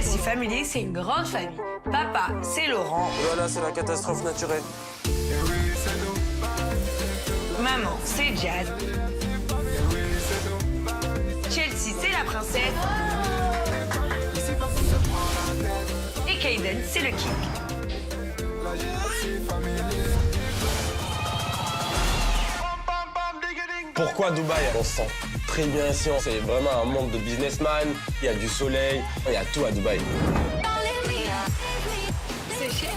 Chelsea Family, c'est une grande famille. Papa, c'est Laurent. Voilà, c'est la catastrophe naturelle. Maman, c'est Jade. Chelsea, c'est la princesse. Et Kaden, c'est le king. Pourquoi Dubaï? On se sent très bien ici. C'est vraiment un monde de businessman. Il y a du soleil, il y a tout à Dubaï. C'est cher.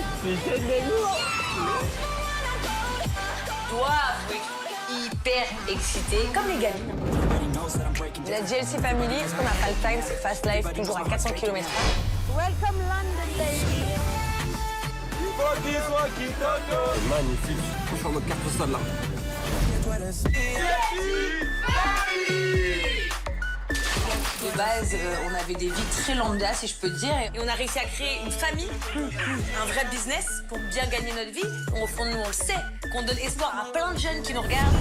Toi, hyper excité, comme les gamines. La Chelsea Family, ce qu'on appelle time, c'est fast life, toujours à 400 km/h. Welcome London, baby. C'est magnifique. Faut faire notre carte postale là. De base, on avait des vies très lambda, si je peux te dire. Et on a réussi à créer une famille, un vrai business pour bien gagner notre vie. Au fond de nous, on le sait, qu'on donne espoir à plein de jeunes qui nous regardent.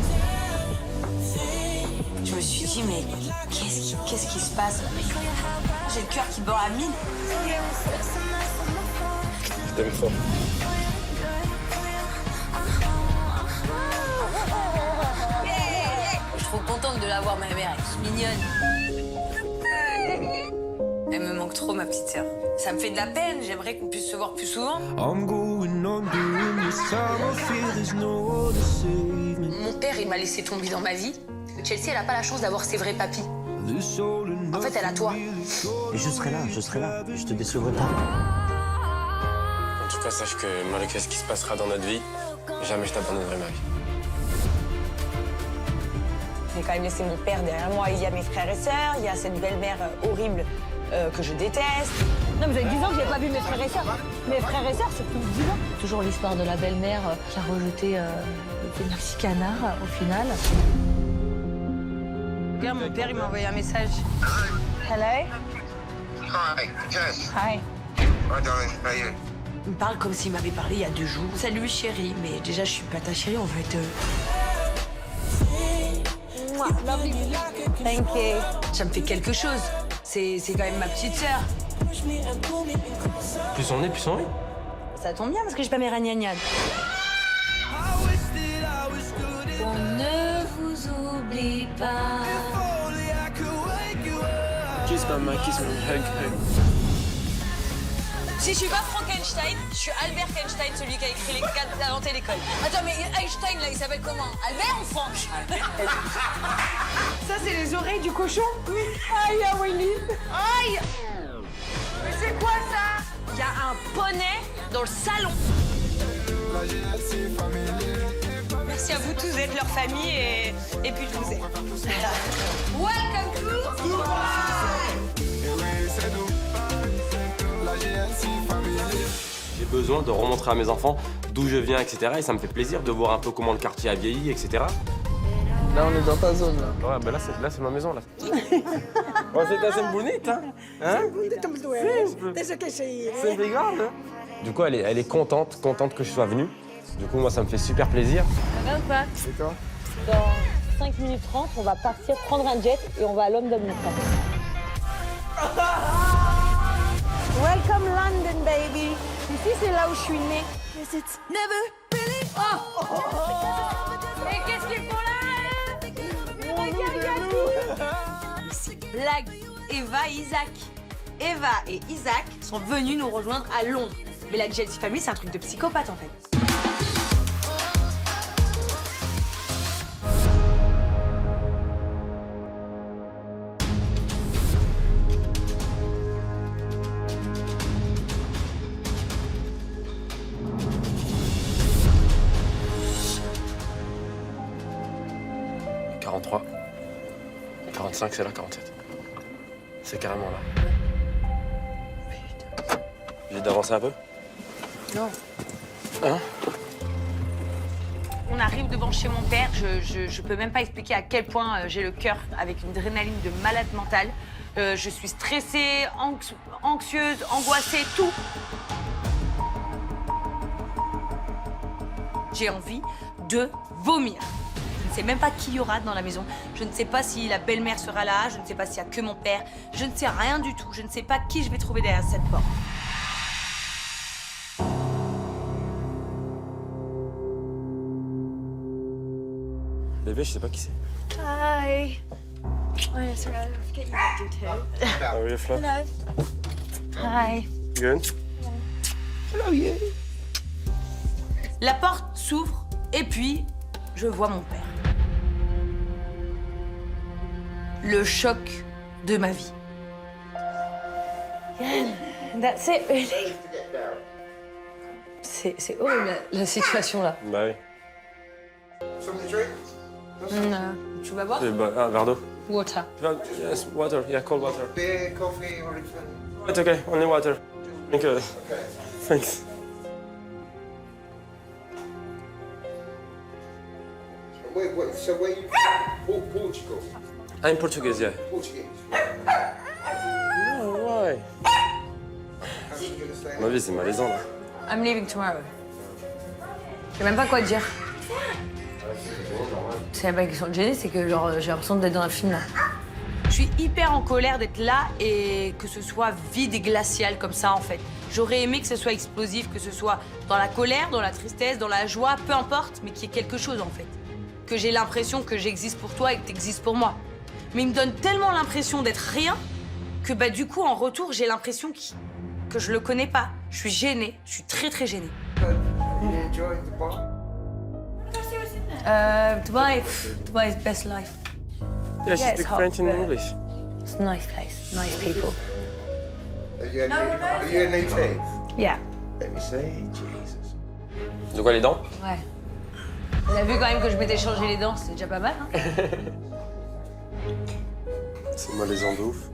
Je me suis dit, mais qu'est-ce qui se passe? J'ai le cœur qui bat à 1000. Je t'aime fort. Je suis trop contente de l'avoir, ma mère, elle est mignonne. Elle me manque trop, ma petite sœur. Ça me fait de la peine, j'aimerais qu'on puisse se voir plus souvent. Mon père, il m'a laissé tomber dans ma vie. Chelsea, elle n'a pas la chance d'avoir ses vrais papis. En fait, elle a toi. Et je serai là, je te décevrai pas. En tout cas, sache que malgré ce qui se passera dans notre vie, jamais je t'abandonnerai ma vie. J'ai quand même laissé mon père derrière moi. Il y a mes frères et sœurs, il y a cette belle-mère horrible que je déteste. Non, mais vous avez 10 ans que j'ai pas vu mes frères et sœurs. Mes frères et sœurs, c'est plus de 10 ans. Toujours l'histoire de la belle-mère qui a rejeté le petit canard au final. Regarde, mon père, il m'a envoyé un message. Hello? Hi, Jess. Hi. Hi, darling. How are you? Il me parle comme s'il m'avait parlé il y a 2 jours. Salut, chérie. Mais déjà, je suis pas ta chérie, en fait. Thank you. Ça me fait quelque chose. C'est quand même ma petite sœur. Plus on est, plus on est. Ça tombe bien parce que j'ai pas mes ragnagnanes. On ne vous oublie pas. Kiss maman, kiss maman, hug, hug. Si je suis pas Frankenstein, je suis Albert Einstein, celui qui a écrit les 4 inventé l'école. Attends, mais Einstein, là, il s'appelle comment? Albert ou Franck? Ça, c'est les oreilles du cochon? Oui. Aïe, ah, Willy. Aïe. Mais c'est quoi ça? Il y a un poney dans le salon. Merci à vous tous d'être leur famille et puis je vous aime. Welcome to Dubaï. J'ai besoin de remontrer à mes enfants d'où je viens, etc. Et ça me fait plaisir de voir un peu comment le quartier a vieilli, etc. Là, on est dans ta zone, là. Ouais, ben là, c'est ma maison, là. Ouais, c'est bonite, hein? C'est grave, hein? Du coup, elle est contente que je sois venu. Du coup, moi, ça me fait super plaisir. Ça va ou pas? C'est toi? Dans 5 minutes 30, on va partir prendre un jet et on va à London. Welcome London, baby. Ici, c'est là où je suis née. Et qu'est-ce qu'ils font là? C'est blague. Eva et Isaac. Eva et Isaac sont venus nous rejoindre à Londres. Mais la Chelsea Family, c'est un truc de psychopathe, en fait. « 43. 45, c'est là, 47. C'est carrément là. J'ai d'avancer un peu? Non. Hein? On arrive devant chez mon père. Je peux même pas expliquer à quel point j'ai le cœur avec une adrénaline de malade mentale. Je suis stressée, anxieuse, angoissée, tout. J'ai envie de vomir. Je ne sais même pas qui y aura dans la maison. Je ne sais pas si la belle-mère sera là, je ne sais pas s'il y a que mon père. Je ne sais rien du tout. Je ne sais pas qui je vais trouver derrière cette porte. Bébé, je sais pas qui c'est. Hi. Oh, yes, I forget you do too. How are you, Flo? Hello. Hi. Good. La porte s'ouvre et puis je vois mon père. Le choc de ma vie. Yann, that's it, really? C'est horrible, la situation là. Bah oui. Something to drink? Tu vas boire? Un verre d'eau. Water. Yes, water. Yeah, cold water. Beer, coffee, or anything? It's okay, only water. Thank you. Okay. Thanks. So where you from? Portugal? I'm Portuguese, yeah. Portuguese? Oh, why? How are you going to stay? Ma vie, c'est malaisant, là. I'm leaving tomorrow. Je sais même pas quoi dire. C'est même pas une question de gêner, c'est que genre j'ai l'impression d'être dans un film là. Je suis hyper en colère d'être là et que ce soit vide et glacial comme ça en fait. J'aurais aimé que ce soit explosif, que ce soit dans la colère, dans la tristesse, dans la joie, peu importe, mais qu'il y ait quelque chose en fait. Que j'ai l'impression que j'existe pour toi et que t'existes pour moi. Mais il me donne tellement l'impression d'être rien que bah du coup en retour j'ai l'impression que je le connais pas. Je suis gênée, je suis très très gênée. Are you enjoying the bar? Dubai's best life. Yeah, she Yeah, it's speaks hot, French and but- English. It's a nice place, nice people. Are you a native? Yeah. Let me say, Jesus. De quoi, les dents? Ouais. On a vu quand même que je m'étais changé les dents, c'est déjà pas mal. Hein. C'est malaisant de ouf.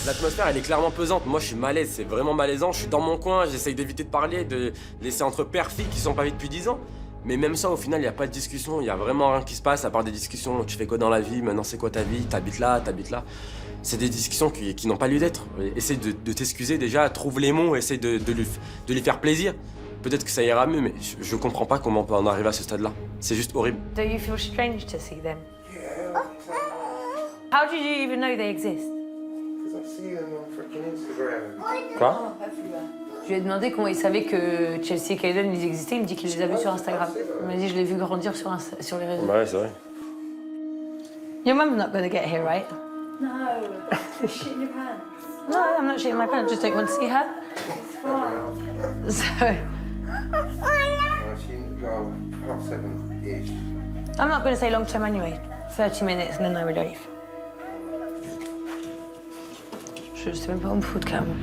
L'atmosphère, elle est clairement pesante. Moi, je suis malaise, c'est vraiment malaisant. Je suis dans mon coin, j'essaye d'éviter de parler, de laisser entre pères-filles qui sont pas vus depuis 10 ans. Mais même ça, au final, il n'y a pas de discussion, il n'y a vraiment rien qui se passe, à part des discussions. Tu fais quoi dans la vie? Maintenant, c'est quoi ta vie? T'habites là, t'habites là. C'est des discussions qui n'ont pas lieu d'être. Essaye de t'excuser déjà, trouve les mots, essaye de lui faire plaisir. Peut-être que ça ira mieux, mais je comprends pas comment on peut en arriver à ce stade-là. C'est juste horrible. Do you feel strange to see them? How did you even know they exist? Because I see them on freaking Instagram. Quoi? Je lui ai demandé comment il savait que Chelsea et Kaden ils existaient. Il me dit qu'il les a vus sur Instagram. Il m'a dit je l'ai vu grandir sur les réseaux. Ouais, c'est vrai. Your mum's not gonna get here, right? No, you're shitting your pants. No, I'm not shitting my pants. I just don't want to see her. So She go 7-ish. I'm not gonna stay long term anyway. 30 minutes and then I would leave. Je sais même pas où me foutre, carrément.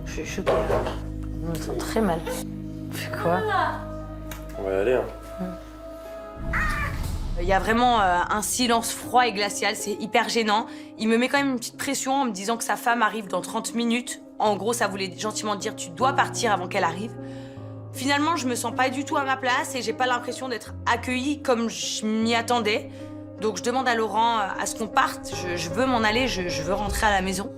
Je suis choquée. Je me sens très mal. Fais quoi? On va y aller, hein. Il y a vraiment un silence froid et glacial, c'est hyper gênant. Il me met quand même une petite pression en me disant que sa femme arrive dans 30 minutes. En gros, ça voulait gentiment dire tu dois partir avant qu'elle arrive. Finalement, je me sens pas du tout à ma place et j'ai pas l'impression d'être accueillie comme je m'y attendais. Donc je demande à Laurent à ce qu'on parte. Je veux m'en aller, je veux rentrer à la maison.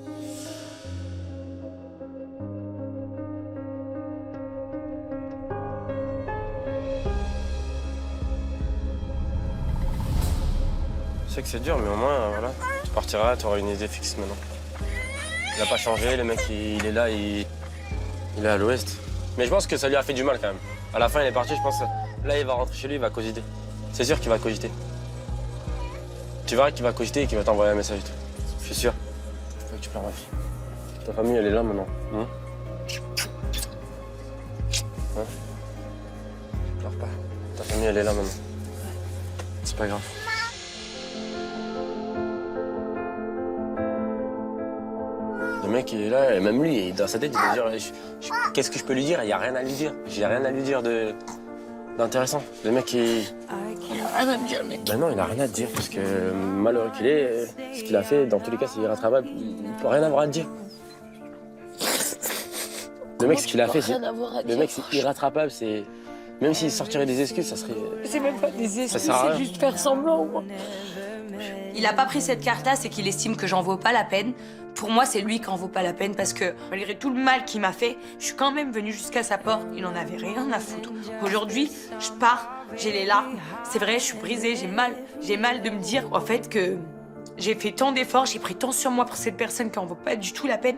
Je sais que c'est dur, mais au moins, voilà, tu partiras, tu auras une idée fixe maintenant. Il a pas changé, le mec, il est là, il est à l'ouest. Mais je pense que ça lui a fait du mal quand même. À la fin, il est parti, je pense, là, il va rentrer chez lui, il va cogiter. C'est sûr qu'il va cogiter. Tu verras qu'il va cogiter et qu'il va t'envoyer un message et tout. Je suis sûr. Faut que tu pleures, ma fille. Ta famille, elle est là maintenant. Hein? Pleure pas. Ta famille, elle est là maintenant. C'est pas grave. Le mec, il est là, et même lui, dans sa tête, il va dire qu'est-ce que je peux lui dire? Il n'y a rien à lui dire. J'ai rien à lui dire d'intéressant. Le mec, il a rien à dire, mec. Ben non, il a rien à te dire, parce que malheureux qu'il est, ce qu'il a fait, dans tous les cas, c'est irrattrapable. Il peut rien avoir à te dire. Le mec, ce qu'il a fait, c'est irrattrapable. C'est même s'il sortirait des excuses, ça serait. c'est même pas des Ça excuses, sert à rien. c'est juste faire semblant. Moi. il a pas pris cette carte-là, c'est qu'il estime que j'en vaux pas la peine. Pour moi, c'est lui qui en vaut pas la peine parce que malgré tout le mal qu'il m'a fait, je suis quand même venue jusqu'à sa porte. Il en avait rien à foutre. Aujourd'hui, je pars, j'ai les larmes. C'est vrai, je suis brisée, j'ai mal. J'ai mal de me dire, en fait, que j'ai fait tant d'efforts, j'ai pris tant sur moi pour cette personne qui en vaut pas du tout la peine.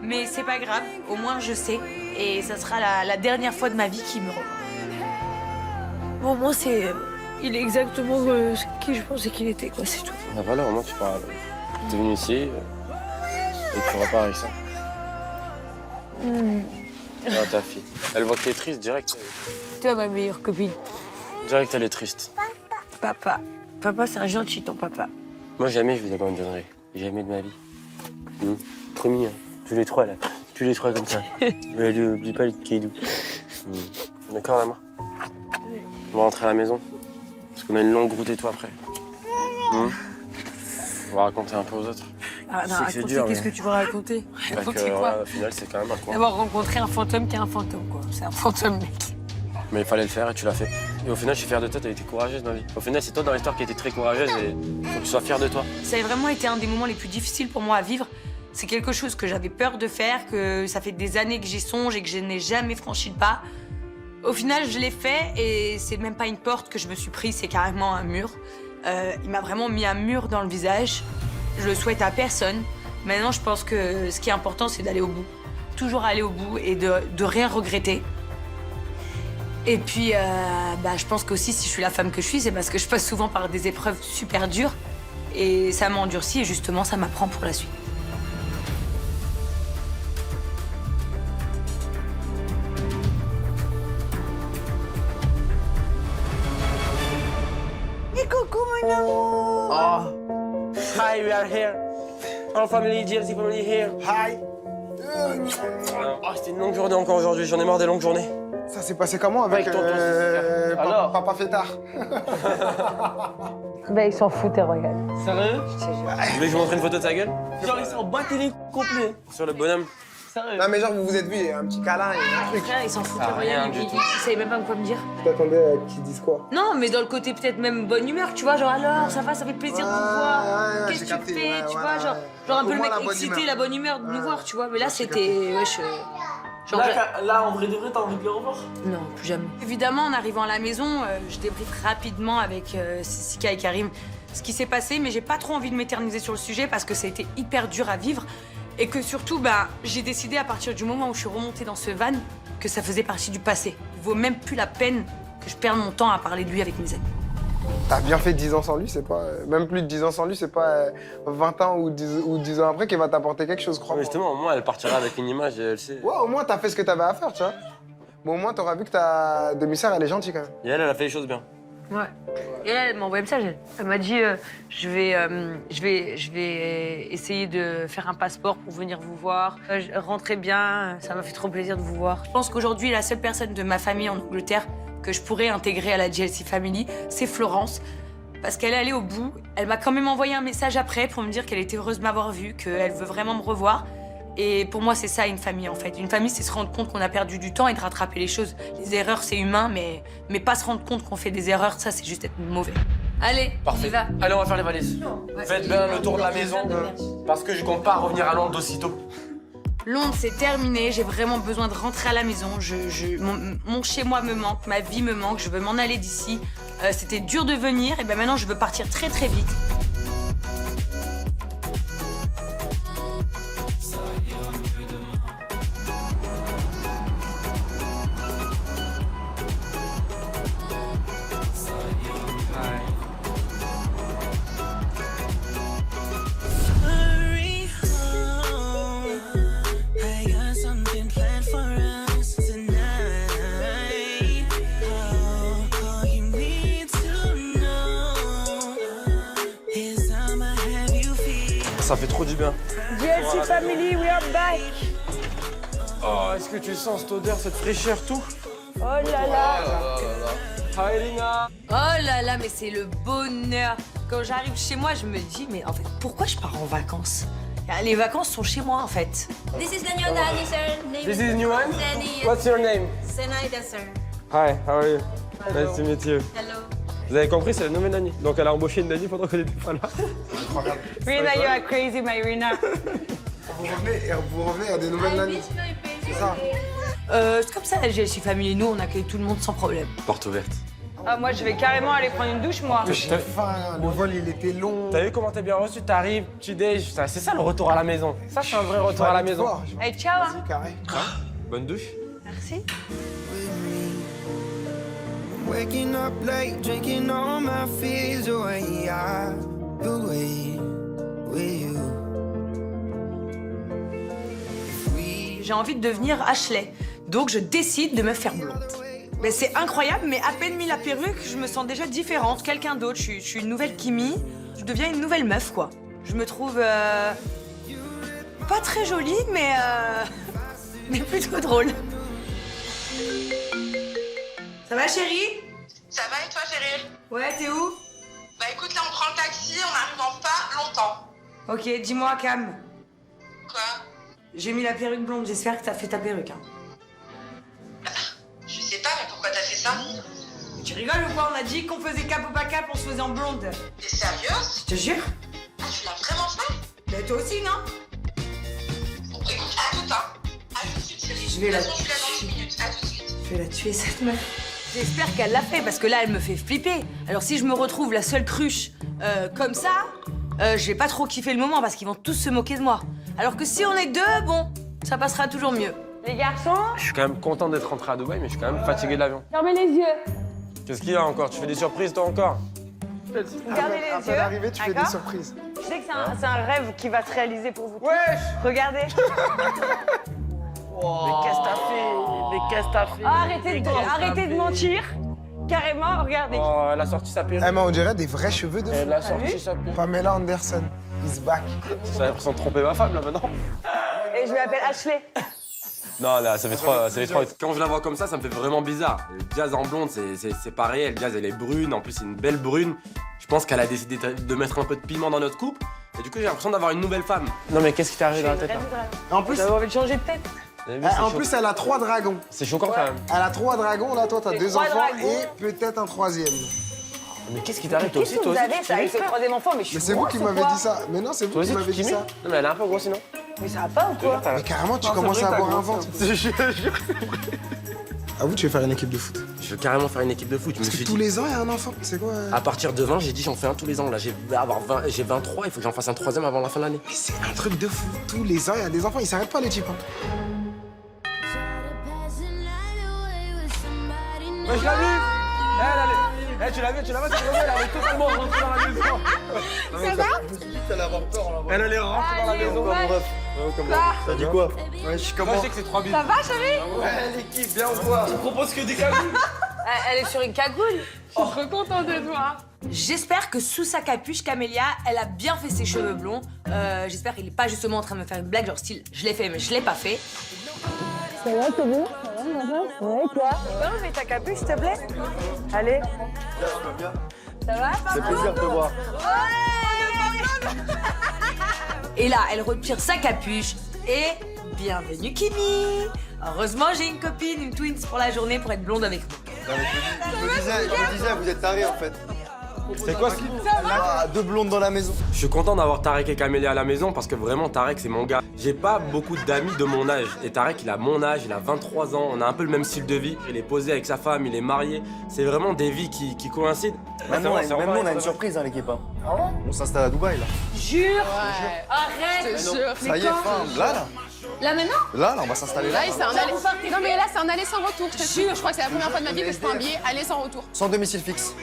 Mais c'est pas grave, au moins je sais. Et ça sera la dernière fois de ma vie qu'il me revoit. Bon, moi, c'est... Il est exactement qui je pensais qu'il était, quoi, c'est tout. Ah voilà, au moins tu parles. T'es venu ici et tu repars avec ça. Ah, ta fille. Elle voit que t'es triste, direct. Toi, ma meilleure copine. Direct, elle est triste. Papa. Papa, c'est un gentil, ton papa. Moi, jamais je vous abandonnerai. Jamais de ma vie. Promis, hein. Tous les trois, là. Tous les trois comme ça. Mais n'oublie pas le caillou. D'accord, maman? On va rentrer à la maison. Parce qu'on a une longue route et toi après. On va raconter un peu aux autres. Ah non, Je sais que c'est raconter, dur, qu'est-ce mais- que tu veux raconter? Raconter quoi? Ouais, au final, c'est quand même un con. D'avoir rencontré un fantôme qui est un fantôme, quoi. C'est un fantôme, mec. Mais il fallait le faire et tu l'as fait. Et au final, je suis fier de toi, t'as été courageuse dans la vie. Au final, c'est toi dans l'histoire qui a été très courageuse et faut que tu sois fier de toi. Ça a vraiment été un des moments les plus difficiles pour moi à vivre. C'est quelque chose que j'avais peur de faire, que ça fait des années que j'y songe et que je n'ai jamais franchi le pas. Au final, je l'ai fait et c'est même pas une porte que je me suis prise, c'est carrément un mur. Il m'a vraiment mis un mur dans le visage. Je le souhaite à personne. Maintenant, je pense que ce qui est important, c'est d'aller au bout. Toujours aller au bout et de rien regretter. Et puis, je pense qu'aussi, si je suis la femme que je suis, c'est parce que je passe souvent par des épreuves super dures. Et ça m'endurcit et justement, ça m'apprend pour la suite. Oh. Hi, we are here. Our family, Jersey family here. Hi. Oh, c'était une longue journée encore aujourd'hui. J'en ai marre des longues journées. Ça s'est passé comment avec tonton, Alors Papa Fêtard? Ben, ils s'en foutent, regarde. Sérieux? Vous voulez que je vous montre une photo de sa gueule? Genre, ils sont battés les complets. Sur le bonhomme. Sérieux? Non mais genre vous vous êtes vus, un petit câlin et un truc. Frère, ils s'en foutent, Ah, rien regarde. du Ils tout. savaient même pas quoi me dire. Je t'attendais à qu'ils disent quoi? Non, mais dans le côté peut-être même bonne humeur, tu vois, genre alors, ça va, ça fait plaisir de vous voir. Qu'est-ce que tu fais, tu vois, genre un peu le mec excité, la bonne humeur de nous voir, tu vois. Mais là, c'était, wesh, genre, Là, en vrai de vrai, t'as envie de le revoir? non, plus jamais. Évidemment, en arrivant à la maison, je débriefe rapidement avec Sika et Karim ce qui s'est passé, mais j'ai pas trop envie de m'éterniser sur le sujet parce que ça a été hyper dur à vivre et que surtout, j'ai décidé à partir du moment où je suis remontée dans ce van que ça faisait partie du passé. Il vaut même plus la peine que je perde mon temps à parler de lui avec mes amis. T'as bien fait 10 ans sans lui, c'est pas... Même plus de 10 ans sans lui, c'est pas 20 ans ou 10 ans après qu'il va t'apporter quelque chose, Mais crois-moi. justement, au moins, elle partira avec une image et elle sait. Ouais, au moins t'as fait ce que t'avais à faire, tu vois. Bon, au moins t'auras vu que ta demi-sœur, elle est gentille quand même. Et elle a fait les choses bien. Ouais. Et là, elle m'a envoyé un message. Elle m'a dit je vais essayer de faire un passeport pour venir vous voir. Rentrez bien, ça m'a fait trop plaisir de vous voir. Je pense qu'aujourd'hui, la seule personne de ma famille en Angleterre que je pourrais intégrer à la GLC Family, c'est Florence. Parce qu'elle est allée au bout. Elle m'a quand même envoyé un message après pour me dire qu'elle était heureuse de m'avoir vue, qu'elle veut vraiment me revoir. Et pour moi, c'est ça une famille en fait. Une famille, c'est se rendre compte qu'on a perdu du temps et de rattraper les choses. Les erreurs, c'est humain, mais pas se rendre compte qu'on fait des erreurs, ça, c'est juste être mauvais. Allez, on y Parfait. va. Allez, on va faire les valises. Faites bien le tour de la maison. Parce que je compte pas revenir à Londres d'aussitôt. Londres, c'est terminé. J'ai vraiment besoin de rentrer à la maison. Mon chez-moi me manque, ma vie me manque. Je veux m'en aller d'ici. C'était dur de venir. Et ben maintenant, je veux partir très très vite. Hurry home. I got something planned for us tonight. All you need to know is I'ma have you feel. Ça fait trop du bien. GLC Family, we are back. Oh, est-ce que tu sens cette odeur, cette fraîcheur, tout? Oh là là. Hi, Lina. Oh là là, mais c'est le bonheur. Quand j'arrive chez moi, je me dis, mais en fait, pourquoi je pars en vacances? Les vacances sont chez moi en fait. This is the new nanny, sir. This is new one? Nanny. What's your name? Senaida, sir. Hi, how are you? Nice to meet you. Hello. Vous avez compris, c'est la nouvelle nanny. Donc elle a embauché une nanny pendant qu'elle était pas là. Rina, you are crazy, my Rina. Vous revenez à des nouvelles nannies. C'est ça. C'est comme ça la GLC Family, nous on accueille tout le monde sans problème. Porte ouverte. Ah, moi je vais carrément aller prendre une douche moi. J'ai faim, le vol il était long. T'as vu comment t'es bien reçu? T'arrives, tu déj. C'est ça le retour à la maison. Ça, c'est un vrai retour à la maison. Allez, ciao hein. Vas-y, carré. Bonne douche. Merci. Waking up late, drinking all my fears away. Away with you. J'ai envie de devenir Ashley, donc je décide de me faire blonde. Mais c'est incroyable, mais à peine mis la perruque, je me sens déjà différente, quelqu'un d'autre. Je suis une nouvelle Kimi, je deviens une nouvelle meuf, quoi. Je me trouve pas très jolie, mais plutôt drôle. Ça va, chérie? Ça va et toi, chérie? Ouais, t'es où? Bah écoute, là on prend le taxi, on arrive dans pas longtemps. Ok, dis-moi, Cam. Quoi? J'ai mis la perruque blonde, j'espère que t'as fait ta perruque. Hein. Je sais pas, mais pourquoi t'as fait ça? Mais tu rigoles ou quoi? On a dit qu'on faisait cap ou pas cap, on se faisait en blonde. T'es sérieuse? Je te jure. Ah, tu l'as vraiment fait? Mais toi aussi, non? Bon, écoute, à tout, hein. À tout de suite, chérie. Je vais la De toute façon, je suis là dans 10 minutes. À tout de suite. Je vais la tuer, cette meuf. J'espère qu'elle l'a fait, parce que là, elle me fait flipper. Alors si je me retrouve la seule cruche comme ça, je vais pas trop kiffer le moment, parce qu'ils vont tous se moquer de moi. Alors que si on est deux, bon, ça passera toujours mieux. Les garçons, Je suis quand même content d'être rentré à Dubaï, mais je suis quand même fatigué de l'avion. fermez les yeux. Qu'est-ce qu'il y a encore? Tu fais des surprises, toi, encore? Regardez les Après yeux. l'arrivée, tu fais des d'accord? surprises. Je sais que c'est un rêve qui va se réaliser pour vous. Wesh! Regardez. Mais qu'est-ce que t'as fait? Mais qu'est-ce que t'as fait? Arrêtez de mentir. Carrément, regardez. Oh, elle a sorti sa perruque. Eh, mais on dirait des vrais cheveux de Elle fou. a sorti sa perruque. Pamela Anderson, is back. J'ai l'impression de tromper ma femme, là, maintenant. Et je m'appelle Ashley. Non, là, ça fait trop. Quand je la vois comme ça me fait vraiment bizarre. Jazz en blonde, c'est pas réel. Jazz, elle est brune. En plus, c'est une belle brune. Je pense qu'elle a décidé de mettre un peu de piment dans notre couple. Et du coup, j'ai l'impression d'avoir une nouvelle femme. Non, mais qu'est-ce qui t'est arrivé dans la tête, là? En plus, J'avais envie de changer de tête. en plus, elle a 3 dragons. C'est choquant, quand même. Elle a 3 dragons, là, toi, t'as Les 2 3 enfants dragons. et peut-être un 3e. Mais qu'est-ce qui t'arrive, toi Qu'est-ce aussi? que Toi vous aussi, avez tu ça avec ce kiffes? troisième enfant? Mais je suis Mais c'est vous grosse qui ou m'avez quoi? dit ça. Mais non, c'est vous Toi qui aussi, tu m'avez dit kiffes? ça. Non, mais elle est un peu grosse, sinon. Mais ça va pas ou quoi? Mais carrément, tu Non, c'est commences vrai à que avoir t'as un ventre. grossi. Je jure. Ah, vous, tu veux faire une équipe de foot? Je veux carrément faire une équipe de foot. Je me Parce que suis tous dit, les ans, il y a un enfant. C'est quoi? à partir de 20, j'ai dit j'en fais un tous les ans. Là, j'ai 23, il faut que j'en fasse un 3e avant la fin de l'année. Mais c'est un truc de fou. Tous les ans, il y a des enfants. Ils s'arrêtent pas, les types. Hein. Ouais, je l'ai vu! Tu l'as vu, elle est totalement rentrée dans la maison. Ça va? Elle allait rentrer dans la maison. T'as dit quoi? Ouais, je suis Moi, je sais que c'est 3 billes. Ça va, chérie? Ouais, l'équipe, bien on voit. Tu proposes que des cagoules. Elle est sur une cagoule. Je suis trop contente de toi. J'espère que sous sa capuche, Camélia, elle a bien fait ses cheveux blonds. J'espère qu'il est pas justement en train de me faire une blague, genre style, je l'ai fait, mais je l'ai pas fait. Ça va, t'es bon? Ça va, maman? Ouais, toi? Tu peux enlever ta capuche, s'il te plaît? Allez. Ça va, papa? C'est plaisir de te voir. Et là, elle retire sa capuche et bienvenue Kimi. Heureusement, j'ai une copine, une twins pour la journée pour être blonde avec moi. Je me disais, vous êtes tarés en fait. C'est quoi ce Ah, 2 blondes dans la maison. Je suis content d'avoir Tarek et Camélia à la maison parce que vraiment Tarek c'est mon gars. J'ai pas beaucoup d'amis de mon âge et Tarek il a mon âge, il a 23 ans, on a un peu le même style de vie. Il est posé avec sa femme, il est marié. C'est vraiment des vies qui coïncident. Même nous, on a une surprise, hein, l'équipe. Hein. On s'installe à Dubaï là. Jure. Arrête. Ça y est, fin. Là. Là maintenant? Là, on va s'installer là. Là, c'est un aller. Non mais là, c'est un aller sans retour. Je te jure, je crois que c'est la première fois de ma vie que je prends un billet aller sans retour. Sans domicile fixe.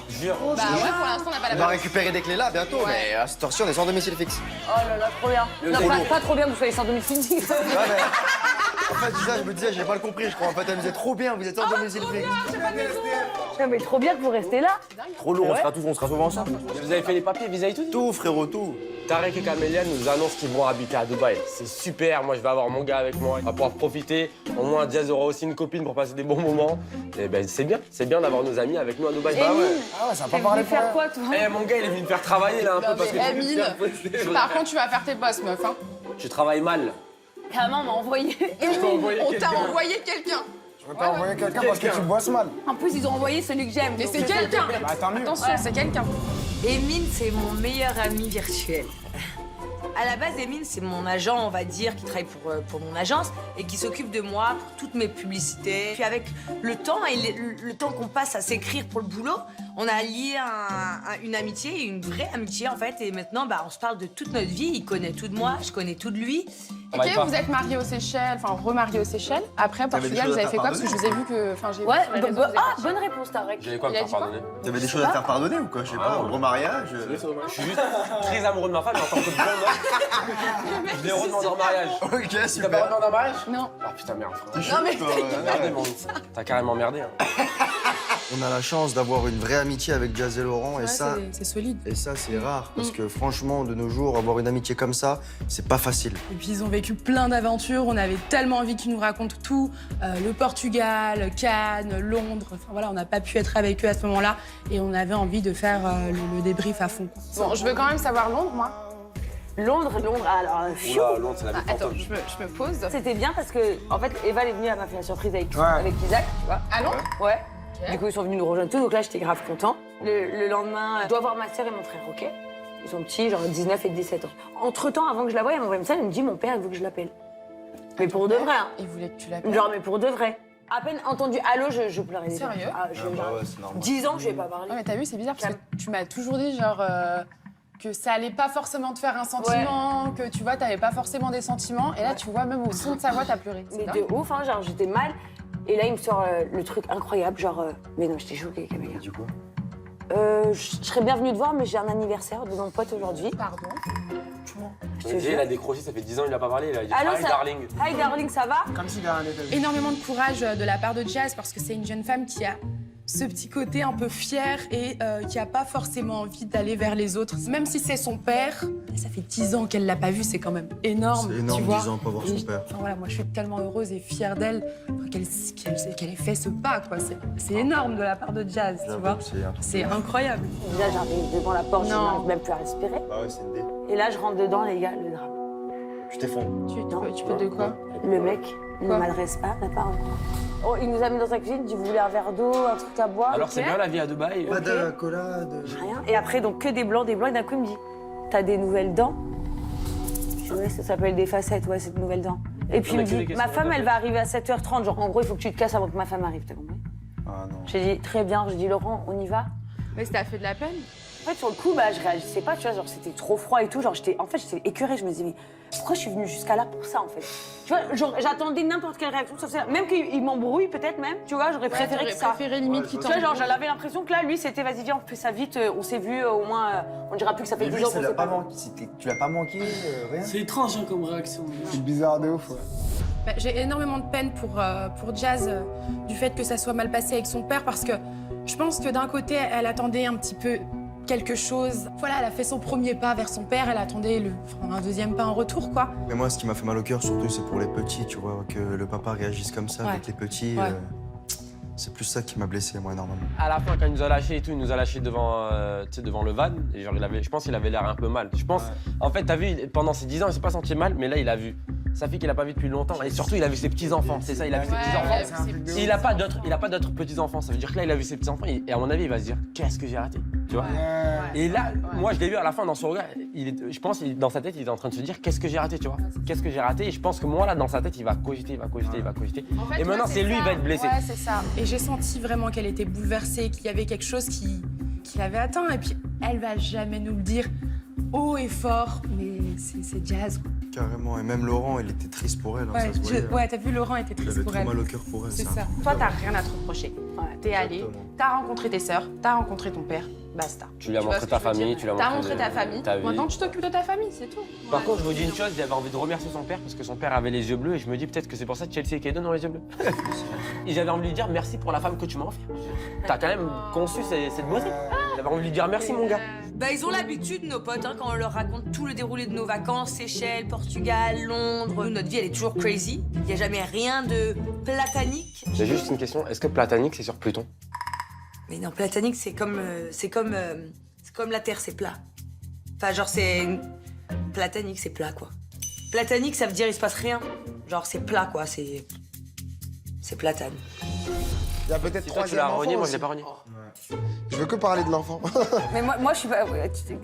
Jure. Bah ouais, pour l'instant, on n'a pas On la va place. récupérer des clés là bientôt, mais à cette heure-ci, on est sans domicile fixe. Oh là là, trop bien. Non, pas trop bien que vous soyez sans domicile fixe. Ouais, mais... En fait, je me disais, j'ai pas le compris, je crois. En fait, elle me disait trop bien, vous êtes sans domicile fixe. Non, mais trop bien que vous restez là. Trop lourd, on sera souvent ensemble. Vous avez fait les papiers, visa et tout? Tout, frérot, tout. Tarek et Camélia nous annoncent qu'ils vont habiter à Dubaï. C'est super, moi je vais avoir mon gars avec moi, on va pouvoir profiter. Au moins Jazz aura aussi une copine pour passer des bons moments. Et ben c'est bien d'avoir nos amis avec nous à Dubaï. Ah ouais, ça va pas parler faire quoi, toi? Eh mon gars, il est venu me faire travailler là un peu parce que j'ai Amine, par contre, tu vas faire tes bosses, meuf. Hein. je travaille mal. Carrément, on m'a envoyé. On t'a envoyé quelqu'un. Je vais t'envoyer quelqu'un parce que tu bosses mal. En plus, ils ont envoyé celui que j'aime. Mais donc c'est quelqu'un. Bah tant mieux. Attention, c'est quelqu'un. Emine, c'est mon meilleur ami virtuel. À la base, Emine, c'est mon agent, on va dire, qui travaille pour mon agence et qui s'occupe de moi pour toutes mes publicités. Puis avec le temps et le temps qu'on passe à s'écrire pour le boulot, on a lié une amitié, une vraie amitié en fait. Et maintenant, bah, on se parle de toute notre vie. Il connaît tout de moi, je connais tout de lui. Ok, vous êtes mariés aux Seychelles, enfin remariés aux Seychelles. Après, Portugal, vous avez fait quoi? Parce que je vous ai vu que. Enfin, j'ai vu Ouais, sur les réseaux, vous avez bonne réponse, Tarek. J'avais quoi me Il a faire dit quoi pardonner? T'avais des choses à te faire pardonner ou quoi? Je sais pas, un remariage. Je suis juste très amoureux de ma femme, mais en tant que bon homme, je l'ai redemandé en mariage. Ok, Tu t'as pas super. redemandé en mariage? Non. Ah putain, merde. T'es chaud, Non, mais toi, Merdé, mon. T'as carrément merdé. Hein. On a la chance d'avoir une vraie amitié avec Jazz et Laurent Ouais, et ça. c'est solide. Et ça, c'est rare, parce que franchement, de nos jours, avoir une amitié comme ça, c'est pas facile. Et puis ils ont vécu plein d'aventures, on avait tellement envie qu'ils nous racontent tout. Le Portugal, Cannes, Londres, enfin voilà, on n'a pas pu être avec eux à ce moment-là et on avait envie de faire le débrief à fond. Bon, je veux quand même savoir Londres, moi. Londres, alors, Oula, Londres, c'est la vie Attends, fantôme. je me pose. c'était bien parce que, en fait, Eva elle est venue, elle m'a fait la surprise avec Isaac, tu vois. Ah non? Ouais. Du coup, ils sont venus nous rejoindre tous, donc là, j'étais grave content. Le lendemain, je dois voir ma sœur et mon frère, ok? Ils sont petits, genre 19 et 17 ans. Entre-temps, avant que je la voie, elle m'envoie un message, elle me dit, mon père, il veut que je l'appelle. Mais pour de vrai, hein. Il voulait que tu l'appelles. Genre, mais pour de vrai. À peine entendu allô, je pleurais déjà. Sérieux? Ah, ouais, c'est normal. 10 ans que je vais pas parler. Ouais, mais t'as vu, c'est bizarre parce que tu m'as toujours dit, genre, que ça allait pas forcément te faire un sentiment, que tu vois, t'avais pas forcément des sentiments. Et là, tu vois, même au son de sa voix, t'as pleuré. Mais de ouf, hein, genre, j'étais mal. Et là, il me sort le truc incroyable, genre, mais non, j'étais choquée, Camélia. Du coup? Je serais bien venue te voir, mais j'ai un anniversaire de mon pote aujourd'hui. Pardon. Je te Il jure. a décroché, ça fait 10 ans, il a pas parlé. Il a dit Allô, hi, ça- darling. Hi, darling, ça va? Comme s'il a un état. Énormément de courage de la part de Jazz parce que c'est une jeune femme qui a ce petit côté un peu fier et qui a pas forcément envie d'aller vers les autres. Même si c'est son père, ça fait 10 ans qu'elle l'a pas vu, c'est quand même énorme. C'est énorme, tu vois. 10 ans, pas voir Et son père. enfin, voilà, moi je suis tellement heureuse et fière d'elle qu'elle ait fait ce pas, quoi. C'est énorme de la part de Jazz, tu vois. C'est incroyable. Là, j'arrive devant la porte, je Non. n'arrive même plus à respirer. Bah ouais, c'est une dé. Et là, je rentre dedans, les gars, le drame. Tu t'effondres. Tu peux de quoi? Le mec, il ne Quoi m'adresse pas, n'a pas un... Oh, il nous a mis dans sa cuisine, il dit, vous voulez un verre d'eau, un truc à boire? Alors, c'est bien la vie à Dubaï. Pas d'accolade. Rien. Et après, donc, que des blancs, et d'un coup, il me dit, t'as des nouvelles dents? Je dis, ouais, ça s'appelle des facettes, ouais, c'est de nouvelles dents. Et puis, il me dit, ma femme, elle va arriver à 7h30, genre, en gros, il faut que tu te casses avant que ma femme arrive, t'as compris? Ah non. J'ai dit, très bien, j'ai dit, Laurent, on y va? Mais ça t'a fait de la peine? En fait, sur le coup, bah, je réagissais pas, tu vois, genre, c'était trop froid et tout, genre, j'étais écœurée, je me disais, mais pourquoi je suis venue jusqu'à là pour ça, en fait? Tu vois, genre, j'attendais n'importe quelle réaction, sauf ça. Même qu'il m'embrouille, peut-être même, tu vois, j'aurais préféré que ça. préféré limite qu'il Tu vois, genre, j'avais l'impression que là, lui, c'était, vas-y, viens, on fait ça vite, on s'est vu, au moins, on dira plus que ça fait Mais 10 lui, ans ça qu'on l'a s'est pas pas vu. manqué. Tu l'as pas manqué, rien? C'est étrange hein, comme réaction. C'est bizarre de ouf, ouais. Bah, j'ai énormément de peine pour Jazz du fait que ça soit mal passé avec son père parce que je pense que d'un côté, elle attendait un petit peu quelque chose. Voilà, elle a fait son premier pas vers son père, elle attendait un deuxième pas en retour, quoi. Mais moi, ce qui m'a fait mal au cœur, surtout, c'est pour les petits, tu vois, que le papa réagisse comme ça Ouais. avec les petits. Ouais. C'est plus ça qui m'a blessé, moi, énormément. À la fin, quand il nous a lâchés et tout, il nous a lâchés devant, devant le van. Et genre, je pense qu'il avait l'air un peu mal. Je pense, en fait, t'as vu, pendant ces 10 ans, il s'est pas senti mal, mais là, il a vu sa fille qu'il a pas vue depuis longtemps. Et surtout, il a vu ses petits-enfants. C'est ça, il a vu ses petits-enfants. Il a pas d'autres petits-enfants. Ça veut dire que là, il a vu ses petits-enfants. Et à mon avis, il va se dire, qu'est-ce que j'ai raté? Tu vois? Et là, moi, je l'ai vu à la fin dans son regard. Je pense, dans sa tête, il est en train de se dire, qu'est-ce que j'ai raté, tu vois? Qu'est-ce que j'ai raté? Et je pense que moi, là, dans sa tête, il va cogiter. En fait, Et maintenant, ouais, c'est lui, ça. il va être blessé. Ouais, c'est ça. Et j'ai senti vraiment qu'elle était bouleversée, qu'il y avait quelque chose qui l'avait atteint. Et puis, elle va jamais nous le dire haut et fort, mais c'est Jazz, quoi. Carrément. Et même Laurent, il était triste pour elle, hein, Ouais, ça se voyait. ouais, t'as vu, Laurent était Il triste avait pour trop elle. mal au cœur pour elle. C'est ça. Toi, t'as rien à te reprocher. T'es allé, Exactement. t'as rencontré tes sœurs, t'as rencontré ton père, basta. Tu lui as vois montré ce ta que je veux famille, dire tu l'as T'as montré montré ta famille, ta vie. maintenant tu t'occupes de ta famille, c'est tout. Par contre, je vous dis une chose, j'avais envie de remercier son père parce que son père avait les yeux bleus et je me dis peut-être que c'est pour ça que Chelsea et Kaden ont les yeux bleus. Et j'avais envie de lui dire merci pour la femme que tu m'as offert. T'as quand même conçu cette beauté. J'avais envie de lui dire merci, mon gars. Bah, ils ont l'habitude, nos potes, hein, quand on leur raconte tout le déroulé de nos vacances, Seychelles, Portugal, Londres. Nous, notre vie, elle est toujours crazy. Il n'y a jamais rien de platanique. J'ai juste une question, est-ce que platanique, c'est sur Pluton? Mais non, platanique, c'est comme la Terre, c'est plat. Enfin, genre, c'est... Platanique, c'est plat, quoi. Platanique, ça veut dire il se passe rien. Genre, c'est plat, quoi, c'est platane. Il y a peut-être Si toi tu l'as renié, moi je l'ai pas renié. Je veux que parler de l'enfant. Mais moi, je suis pas.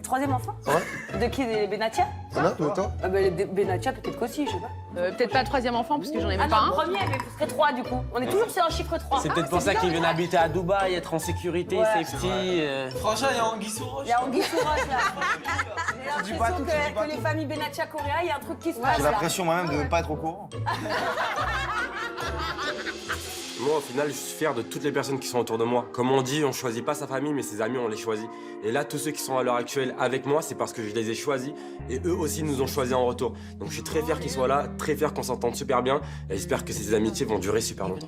Troisième enfant? Ouais. De qui? Des Benatia? Non, de toi? Les Benatia, peut-être qu'aussi, je sais pas. Peut-être pas troisième enfant, parce que j'en ai même pas non, un. premier, mais vous serez 3 du coup. On est toujours sur un chiffre 3. C'est peut-être pour ça qu'ils viennent habiter à Dubaï, être en sécurité, safety. Franchement, il y a Anguille sous roche. Il y a Anguille sous roche, là. J'ai l'impression que les familles Benatia Correa, il y a un truc qui se passe. J'ai là. l'impression moi-même de ne pas être au courant. Moi, au final, je suis fier de toutes les personnes qui sont autour de moi. Comme on dit, on choisit pas sa famille, mais ses amis, on les choisit. Et là, tous ceux qui sont à l'heure actuelle avec moi, c'est parce que je les ai choisis. Et eux aussi nous ont choisis en retour. Donc je suis très fier qu'ils soient là, très fier qu'on s'entende super bien. Et j'espère que ces amitiés vont durer super longtemps.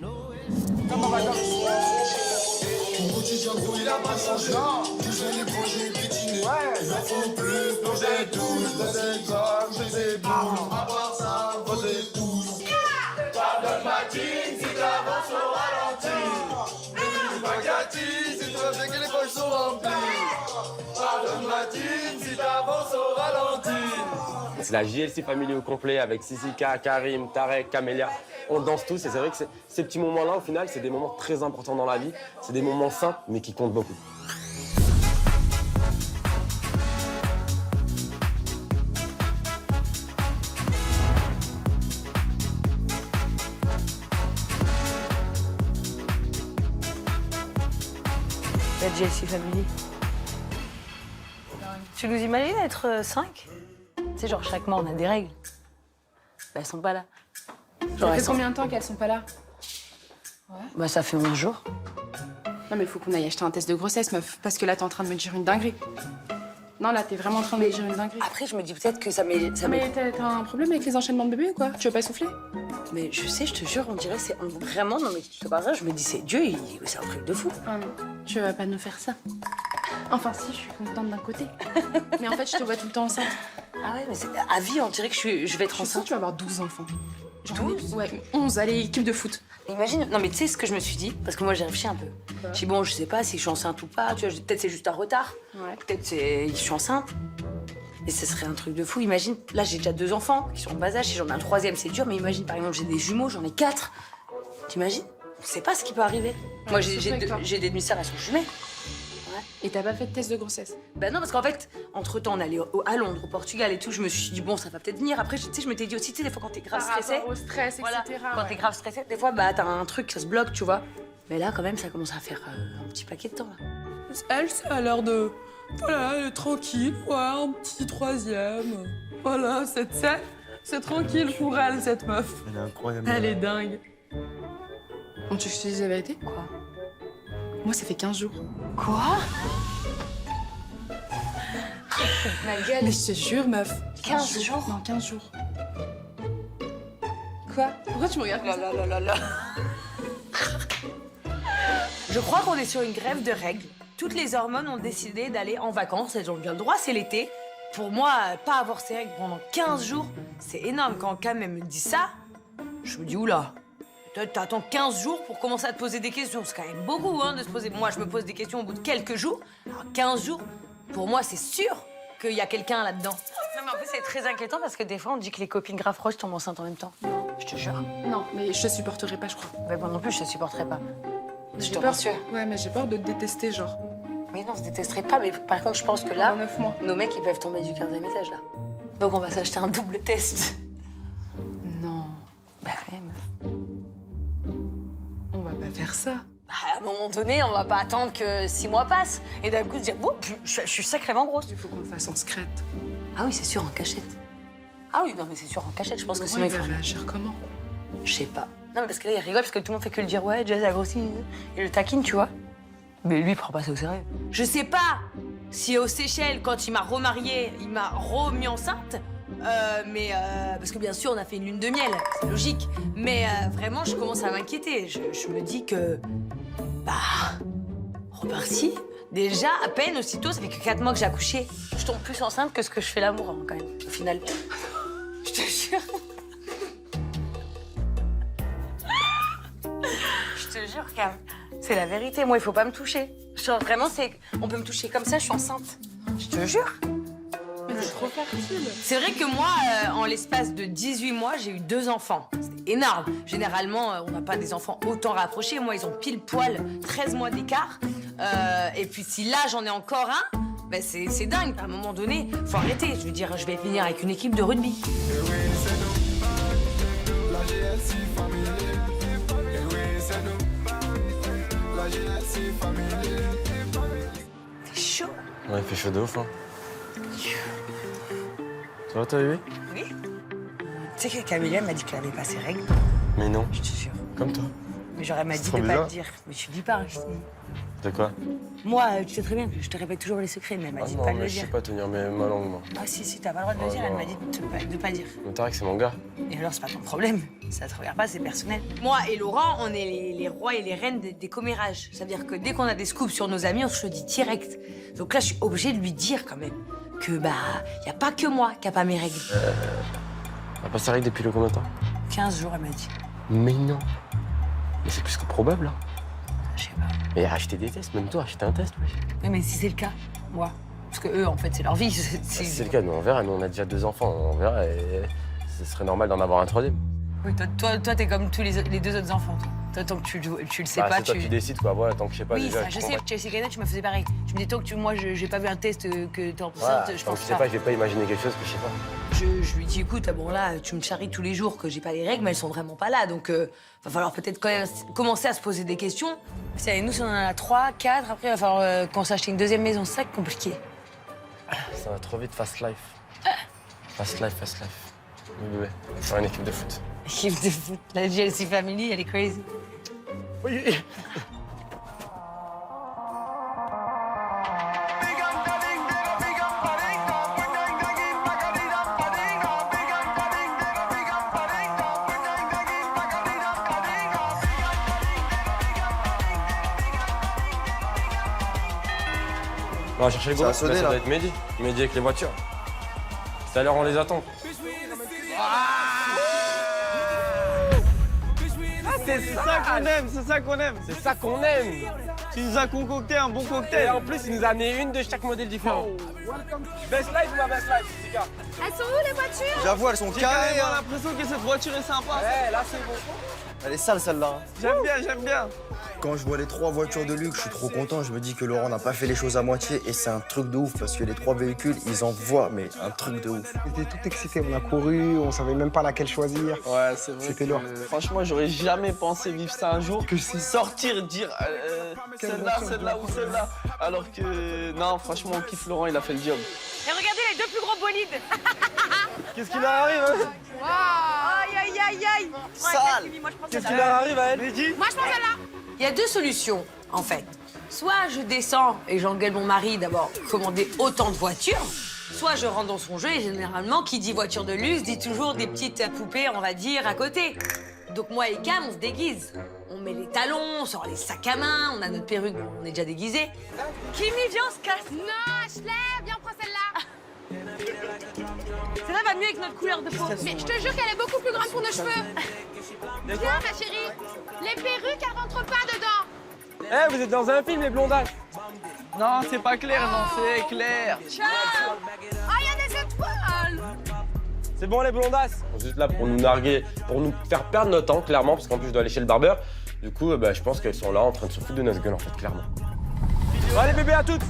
C'est la JLC Family au complet avec Sissika, Karim, Tarek, Camélia. On danse tous et c'est vrai que ces petits moments-là, au final, c'est des moments très importants dans la vie. C'est des moments simples, mais qui comptent beaucoup. La JLC Family. Tu nous imagines être 5? Tu sais, genre, chaque mois, on a des règles. Bah, elles sont pas là. Ça fait combien de temps qu'elles sont pas là? Bah, ça fait 11 jours. Non, mais il faut qu'on aille acheter un test de grossesse, meuf. Parce que là, t'es en train de me dire une dinguerie. Non, là, t'es vraiment en train de me dire une dinguerie. Après, je me dis peut-être que ça m'est... Mais t'as un problème avec les enchaînements de bébés ou quoi? Tu veux pas souffler? Mais je sais, je te jure, on dirait c'est vraiment... Non, mais c'est pas vrai, je me dis, c'est Dieu, c'est un truc de fou. Ah non, tu vas pas nous faire ça. Enfin, si, je suis contente d'un côté. Mais en fait, je te vois tout le temps enceinte. Ah ouais, mais c'est à vie, on dirait que je vais être Je sens enceinte. que tu vas avoir 12 enfants. 12? Ouais, 11, allez, équipe de foot. Imagine, non mais tu sais ce que je me suis dit, parce que moi j'ai réfléchi un peu. Je dis bon, je sais pas si je suis enceinte ou pas, tu vois, peut-être c'est juste un retard, peut-être je suis enceinte. Et ce serait un truc de fou, imagine, là j'ai déjà 2 enfants qui sont en bas âge, si j'en ai un 3e c'est dur, mais imagine par exemple j'ai des jumeaux, j'en ai 4. T'imagines? On sait pas ce qui peut arriver. Moi j'ai des demi-sœurs, elles sont jumelles. Et t'as pas fait de test de grossesse? Ben non, parce qu'en fait, entre-temps, on allait à Londres, au Portugal et tout. Je me suis dit, bon, ça va peut-être venir. Après, tu sais, je m'étais dit aussi, tu sais, des fois, quand t'es grave stressée... Par rapport au stress, voilà, etc. quand t'es grave stressée, des fois, bah, t'as un truc, ça se bloque, tu vois. Mais là, quand même, ça commence à faire un petit paquet de temps, là. Elle, ça a l'air de... Voilà, elle est tranquille, ouais, un petit 3e. Voilà, c'est tranquille pour elle, cette meuf. Elle est incroyable. Elle est dingue. On tu veux que je te dise la vérité? Quoi? Moi, ça fait 15 jours. Quoi? Ma gueule. Mais je te jure, meuf. 15 jours? Non, 15 jours. Quoi? Pourquoi tu me regardes comme ça? Je crois qu'on est sur une grève de règles. Toutes les hormones ont décidé d'aller en vacances, elles ont bien le droit, c'est l'été. Pour moi, pas avoir ces règles pendant 15 jours, c'est énorme. Quand Cam elle me dit ça, je me dis oula. T'attends 15 jours pour commencer à te poser des questions. C'est quand même beaucoup, hein, de se poser. Moi, je me pose des questions au bout de quelques jours. Alors, 15 jours, pour moi, c'est sûr qu'il y a quelqu'un là-dedans. Non, mais en plus, c'est très inquiétant parce que des fois, on dit que les copines grave proches tombent enceintes en même temps. Je te jure. Non, mais je te supporterai pas, je crois. Mais moi non plus, je te supporterai pas. Je te peur. rassure. Ouais, mais j'ai peur de te détester, genre. Mais non, on se détesterait pas. Mais par contre, je pense que là, 9 mois. nos mecs, ils peuvent tomber du 15e étage, là. Donc, on va s'acheter un double test. Non. Bah, ouais, meuf. On va pas faire ça. Bah, à un moment donné, on va pas attendre que 6 mois passent. Et d'un coup, se dire, bon, je suis sacrément grosse. Il faut qu'on le fasse en secrète. Ah oui, c'est sûr, en cachette. Ah oui, non, mais c'est sûr, en cachette. Je pense que Sinon, c'est il va réagir comment? Je sais pas. Non, mais parce que là, il rigole parce que tout le monde fait que le dire, ouais, Jazz a grossi. Et le taquine, tu vois. Mais lui, il prend pas ça au sérieux. Je sais pas si aux Seychelles, quand il m'a remariée, il m'a remis enceinte. Parce que bien sûr, on a fait une lune de miel, c'est logique. Mais vraiment, je commence à m'inquiéter. Je me dis que, bah, reparti, Déjà, à peine, aussitôt, ça fait que 4 mois que j'ai accouché. Je tombe plus enceinte que ce que je fais l'amour, hein, quand même, au final. Je te jure. Je te jure, Cam. C'est la vérité. Moi, il faut pas me toucher. Genre, vraiment, on peut me toucher comme ça, je suis enceinte. Je te jure. C'est trop fertile. C'est vrai que moi, en l'espace de 18 mois, j'ai eu 2 enfants. C'était énorme. Généralement, on n'a pas des enfants autant rapprochés. Moi, ils ont pile poil 13 mois d'écart. Et puis si là, j'en ai encore un, ben c'est dingue. À un moment donné, faut arrêter. Je veux dire, je vais finir avec une équipe de rugby. C'est chaud. Ouais, il fait chaud de ouf, hein. Ça va, toi, bébé? Oui. Tu sais que Camélia m'a dit qu'elle avait pas ses règles. Mais non. Je te jure. Comme toi. Mais j'aurais m'a dit trop de pas bizarre. le dire. Mais tu dis pas. De quoi? Moi, tu sais très bien que je te répète toujours les secrets, mais elle m'a dit de non, pas mais le je dire. sais pas tenir ma langue, moi. Ah si, t'as pas le droit de le dire, elle non. m'a dit de pas dire. Mais t'as que c'est mon gars. Et alors, c'est pas ton problème. Ça te regarde pas, c'est personnel. Moi et Laurent, on est les rois et les reines des commérages. C'est-à-dire que dès qu'on a des scoops sur nos amis, on se le dit direct. Donc là, je suis obligée de lui dire quand même que, y a pas que moi qui a pas mes règles. T'as pas ses règles depuis combien de temps? 15 jours, elle m'a dit. Mais non. Mais c'est plus que probable, hein. Je sais pas. Mais acheter des tests, même toi, acheter un test, wesh. Oui, mais si c'est le cas, moi. Parce que eux, en fait, c'est leur vie. Si c'est le cas, nous on verra. Nous on a déjà 2 enfants, on verra. Et ce serait normal d'en avoir un 3e. Oui, toi, t'es comme tous les 2 autres enfants. Toi, tant que tu le sais pas, c'est toi qui décides, quoi. Voilà, tant que je sais pas Oui, déjà. ça, je sais. Chelsea Kayna, tu m'as fait pareil. Tu me dis, tant que moi, j'ai pas vu un test que t'es en Voilà, enceinte, je tant pense que je sais pas, je vais pas imaginer quelque chose que je sais pas. Je lui dis, écoute, bon là, tu me charries tous les jours que j'ai pas les règles, mais elles sont vraiment pas là. Donc, va falloir peut-être quand même commencer à se poser des questions. Nous, si on en a 3, 4, après, il va falloir qu'on s'achète une 2e maison. C'est ça qui est compliqué. Ça va trop vite, fast life. Fast life, fast life. Oui, bébé, faire une équipe de foot. Équipe de foot. La GLC Family, elle est crazy. Oui. On va chercher le gros, Ça a sonné, ça là. doit être Mehdi. Mehdi avec les voitures. Tout à l'heure, on les attend. C'est ça qu'on aime, c'est ça qu'on aime. C'est ça qu'on aime. Tu nous as concocté un bon Et cocktail. en plus, il nous a amené une de chaque modèle différent. Best life ou ma best life, Jessica? Elles sont où les voitures? J'avoue, elles sont J'ai carrées. carrément Hein. l'impression que cette voiture est sympa. Ouais, là, c'est bon. Elle est sale celle-là. Hein. J'aime bien, j'aime bien. Quand je vois les 3 voitures de luxe, je suis trop content. Je me dis que Laurent n'a pas fait les choses à moitié et c'est un truc de ouf parce que les 3 véhicules, ils envoient, mais un truc de ouf. On était tout excités, on a couru, on savait même pas laquelle choisir. Ouais, c'est vrai. C'était que, lourd. Franchement, j'aurais jamais pensé vivre ça un jour. Que c'est sortir, dire celle-là ou celle-là. Alors que, non, franchement, on kiffe Laurent, il a fait le job. Et regardez les 2 plus gros bolides. Qu'est-ce qui leur arrive, hein? Aïe, aïe, aïe, aïe. Sale. Qu'est-ce qui leur arrive à elle? Moi, je pense à là. Il y a 2 solutions, en fait. Soit je descends et j'engueule mon mari d'avoir commandé autant de voitures, soit je rentre dans son jeu et généralement, qui dit voiture de luxe dit toujours des petites poupées, on va dire, à côté. Donc moi et Cam, on se déguise. On met les talons, on sort les sacs à main, on a notre perruque, on est déjà déguisés. Kimi, viens, on se casse. Non, Ashley, viens, prends celle-là. Ça va mieux avec notre couleur de peau. Mais je te jure qu'elle est beaucoup plus grande pour nos cheveux. Viens, ma chérie. Les perruques, elles rentrent pas dedans. Eh, vous êtes dans un film, les blondasses. Non, c'est pas clair, non, c'est clair. Ciao. Ah, il y a des étoiles. C'est bon, les blondasses. Ils sont juste là pour nous narguer, pour nous faire perdre notre temps, clairement, parce qu'en plus, je dois aller chez le barbeur. Du coup, je pense qu'elles sont là en train de se foutre de notre gueule, en fait, clairement. Bon, allez, bébé, à toutes.